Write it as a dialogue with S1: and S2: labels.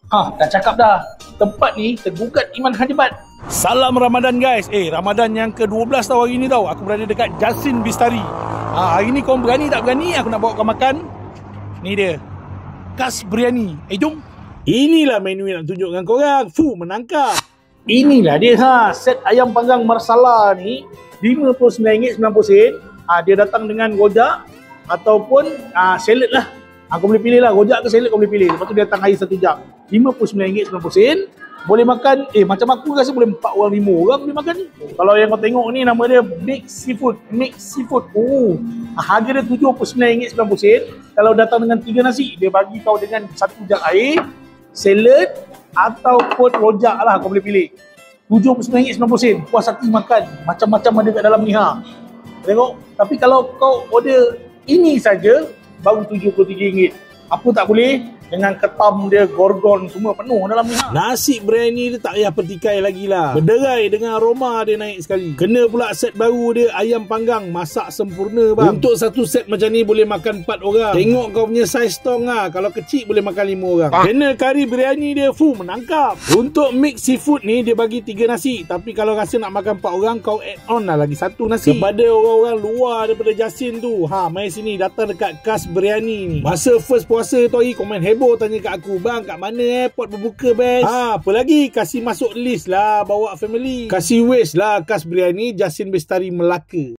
S1: Dah cakap dah. Tempat ni tergugat iman Hajibat.
S2: Salam Ramadan guys. Ramadan yang ke-12 tau hari ni tau. Aku berada dekat Jasin Bistari. Hari ni korang berani tak berani aku nak bawa kau makan. Ni dia. Khas biryani. Jom. Inilah menu yang nak tunjuk dengan korang. Menangkap.
S1: Inilah dia set ayam panggang marsala ni RM59.90. Dia datang dengan rojak ataupun salad lah. Kau boleh pilih lah, rojak ke salad kau boleh pilih. Lepas tu dia datang air 1 jam. RM59.90. Boleh makan, macam aku rasa boleh 4 orang 5 orang boleh makan ni. Kalau yang kau tengok ni nama dia Mix Seafood. Harga dia RM79.90. Kalau datang dengan 3 nasi, dia bagi kau dengan 1 jam air, salad ataupun rojak lah kau boleh pilih. RM79.90. Puas hati makan. Macam-macam ada kat dalam ni Tengok. Tapi kalau kau order ini saja baru RM73. Apa tak boleh? Dengan ketam dia, gorgon semua penuh dalam ni
S2: Nasi biryani dia tak payah pertikai lagi lah. Berderai dengan aroma dia naik sekali. Kena pula set baru dia ayam panggang masak sempurna bang. Untuk satu set macam ni boleh makan 4 orang. Tengok kau punya saiz tong Kalau kecil boleh makan 5 orang. Kena kari biryani dia menangkap. Untuk mix seafood ni dia bagi 3 nasi. Tapi kalau rasa nak makan 4 orang kau add on lah lagi 1 nasi. Kepada orang-orang luar daripada Jasin tu, mai sini datang dekat Khas Biryani ni. Masa first puasa tu hari komen heboh tanya kat aku, bang kat mana airport berbuka best? Apa lagi? Kasih masuk list lah, bawa family. Kasih waste lah Khas Biryani Jasin Bistari Melaka.